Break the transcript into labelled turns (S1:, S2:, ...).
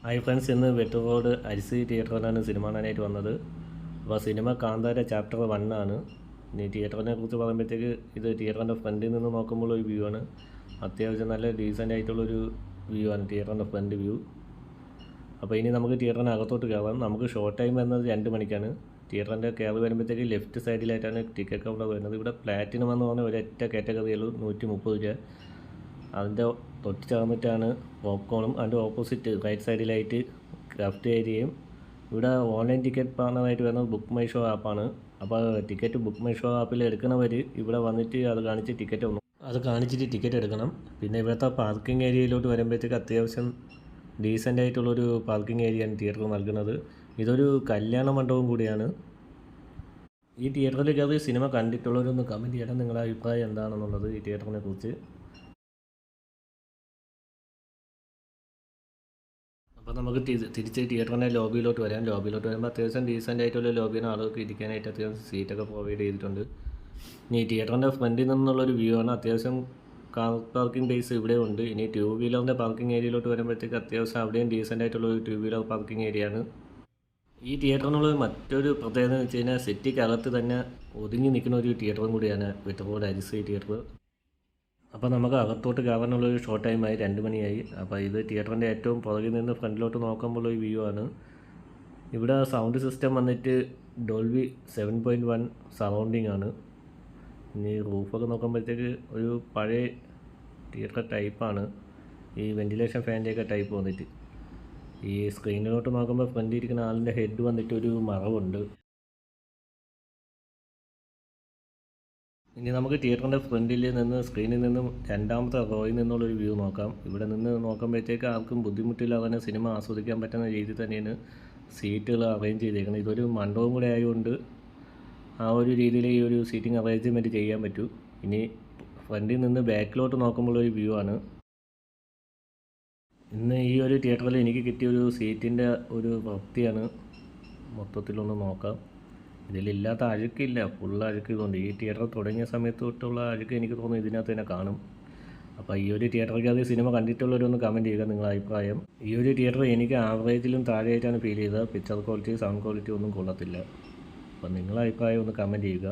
S1: Hi friends, ഇന്ന് വെട്ടറോഡ് അരിസി തിയേറ്ററിലാണ് cinema കാണാനായിട്ട് വന്നത്. അപ്പോൾ സിനിമ കാന്താര ചാപ്റ്റർ 1 ആണ്. ഇനി തിയേറ്ററിനെ കുറിച്ച് പറയുമ്പോഴത്തേക്ക് ഇത് തിയേറ്ററിൻ്റെ ഫ്രണ്ടിൽ നിന്ന് നോക്കുമ്പോൾ ഒരു വ്യൂ ആണ്. അത്യാവശ്യം നല്ല ഡീസൻ്റ് ആയിട്ടുള്ളൊരു വ്യൂ ആണ് തിയേറ്ററിൻ്റെ ഫ്രണ്ട് വ്യൂ. അപ്പോൾ ഇനി നമുക്ക് തിയേറ്ററിന് അകത്തോട്ട് കയറാം. നമുക്ക് ഷോ ടൈം വരുന്നത് 2 മണിക്കാണ്. തിയേറ്ററിൻ്റെ കയറി വരുമ്പോഴത്തേക്ക് ലെഫ്റ്റ് സൈഡിലായിട്ടാണ് ടിക്കറ്റ് കൗണ്ടർ വരുന്നത്. ഇവിടെ പ്ലാറ്റിനം എന്ന് പറഞ്ഞാൽ ഒരൊറ്റ കാറ്റഗറിയുള്ളൂ, 130 രൂപ. അതിൻ്റെ തൊട്ട് ചേർന്നിട്ടാണ് പോപ്കോണും. അതിൻ്റെ ഓപ്പോസിറ്റ് റൈറ്റ് സൈഡിലായിട്ട് ക്രാഫ്റ്റ് ഏരിയയും. ഇവിടെ ഓൺലൈൻ ടിക്കറ്റ് പാർട്ണറായിട്ട് വരുന്നത് ബുക്ക് മൈ ഷോ ആപ്പാണ്. അപ്പോൾ ടിക്കറ്റ് ബുക്ക് മൈ ഷോ ആപ്പിൽ എടുക്കണവർ ഇവിടെ വന്നിട്ട് അത് കാണിച്ചിട്ട് ടിക്കറ്റ് എടുക്കണം. പിന്നെ ഇവിടുത്തെ പാർക്കിംഗ് ഏരിയയിലോട്ട് വരുമ്പോഴത്തേക്ക് അത്യാവശ്യം ഡീസൻ്റ് ആയിട്ടുള്ളൊരു പാർക്കിംഗ് ഏരിയയാണ് തിയേറ്റർ നൽകുന്നത്. ഇതൊരു കല്യാണ മണ്ഡപം കൂടിയാണ്. ഈ തിയേറ്ററിൽ കയറി സിനിമ കണ്ടിട്ടുള്ളവരൊന്ന് കമൻറ്റ് ചെയ്യണം നിങ്ങളുടെ അഭിപ്രായം എന്താണെന്നുള്ളത് ഈ തിയേറ്ററിനെ കുറിച്ച്. അപ്പോൾ നമുക്ക് തിരിച്ച് തിയേറ്ററിൻ്റെ ലോബിയിലോട്ട് വരാം. ലോബിയിലോട്ട് വരുമ്പോൾ അത്യാവശ്യം ഡീസൻ്റ് ആയിട്ടുള്ള ലോബിയാണ്. ആളുകൾക്ക് ഇരിക്കാനായിട്ട് അത്യാവശ്യം സീറ്റൊക്കെ പ്രൊവൈഡ് ചെയ്തിട്ടുണ്ട്. ഇനി തിയേറ്ററിൻ്റെ ഫ്രണ്ടിൽ നിന്നുള്ളൊരു വ്യൂ ആണ്. അത്യാവശ്യം കാർ പാർക്കിംഗ് ബേസ് ഇവിടെ ഉണ്ട്. ഇനി 2 വീലറിൻ്റെ പാർക്കിംഗ് ഏരിയയിലോട്ട് വരുമ്പോഴത്തേക്ക് അത്യാവശ്യം അവിടെയും ഡീസൻ്റ് ആയിട്ടുള്ളൊരു 2 വീലർ പാർക്കിംഗ് ഏരിയയാണ്. ഈ തിയേറ്ററിനുള്ള മറ്റൊരു പ്രത്യേകത എന്ന് വെച്ച് കഴിഞ്ഞാൽ സിറ്റിക്കകത്ത് തന്നെ ഒതുങ്ങി നിൽക്കുന്ന ഒരു തിയേറ്ററും കൂടിയാണ് വെട്ടറോഡ് അരിസി തിയേറ്റർ. അപ്പോൾ നമുക്ക് അകത്തോട്ട് കയറാനുള്ളൊരു ഷോ ടൈമായി 2 മണിയായി. അപ്പോൾ ഇത് തിയേറ്ററിൻ്റെ ഏറ്റവും പുറകിൽ നിന്ന് ഫ്രണ്ടിലോട്ട് നോക്കുമ്പോൾ ഒരു വ്യൂ ആണ്. ഇവിടെ സൗണ്ട് സിസ്റ്റം വന്നിട്ട് ഡോൾബി 7.1 സറൗണ്ടിങ് ആണ്. ഇനി റൂഫൊക്കെ നോക്കുമ്പോഴത്തേക്ക് ഒരു പഴയ തിയേറ്റർ ടൈപ്പാണ്. ഈ വെൻറ്റിലേഷൻ ഫാൻ്റെയൊക്കെ ടൈപ്പ് വന്നിട്ട്. ഈ സ്ക്രീനിലോട്ട് നോക്കുമ്പോൾ ഫ്രണ്ടിൽ ഇരിക്കുന്ന ആളിൻ്റെ ഹെഡ് വന്നിട്ട് ഒരു മറവുണ്ട്. ഇനി നമുക്ക് തിയേറ്ററിൻ്റെ ഫ്രണ്ടിൽ നിന്ന് സ്ക്രീനിൽ നിന്നും രണ്ടാമത്തെ റോയിൽ നിന്നുള്ളൊരു വ്യൂ നോക്കാം. ഇവിടെ നിന്ന് നോക്കുമ്പോഴത്തേക്ക് ആർക്കും ബുദ്ധിമുട്ടില്ലാതെ തന്നെ സിനിമ ആസ്വദിക്കാൻ പറ്റുന്ന രീതിയിൽ തന്നെയാണ് സീറ്റുകൾ അറേഞ്ച് ചെയ്തേക്കുന്നത്. ഇതൊരു മണ്ഡപം കൂടെ ആയതുകൊണ്ട് ആ ഒരു രീതിയിൽ ഈ ഒരു സീറ്റിംഗ് അറേഞ്ച്മെൻറ്റ് ചെയ്യാൻ പറ്റൂ. ഇനി ഫ്രണ്ടിൽ നിന്ന് ബാക്കിലോട്ട് നോക്കുമ്പോഴൊരു വ്യൂ ആണ്. ഇന്ന് ഈ ഒരു തിയേറ്ററിൽ എനിക്ക് കിട്ടിയ ഒരു സീറ്റിൻ്റെ ഒരു വൃത്തിയാണ് മൊത്തത്തിലൊന്ന് നോക്കാം. ഇതിലില്ലാത്ത അഴുക്കില്ല, ഫുൾ അഴുക്ക് ഇതുണ്ട്. ഈ തിയേറ്റർ തുടങ്ങിയ സമയത്ത് തൊട്ടുള്ള അഴുക്ക് എനിക്ക് തോന്നുന്നു ഇതിനകത്ത് തന്നെ കാണും. അപ്പോൾ ഈ ഒരു തിയേറ്ററിൽ അത് സിനിമ കണ്ടിട്ടുള്ളവരൊന്ന് കമൻറ്റ് ചെയ്യുക നിങ്ങളുടെ അഭിപ്രായം. ഈ ഒരു തിയേറ്റർ എനിക്ക് ആവറേജിലും താഴെയായിട്ടാണ് ഫീൽ ചെയ്തത്. പിക്ചർ ക്വാളിറ്റി, സൗണ്ട് ക്വാളിറ്റി ഒന്നും കൊള്ളത്തില്ല. അപ്പോൾ നിങ്ങളുടെ അഭിപ്രായം ഒന്ന് കമൻറ്റ് ചെയ്യുക.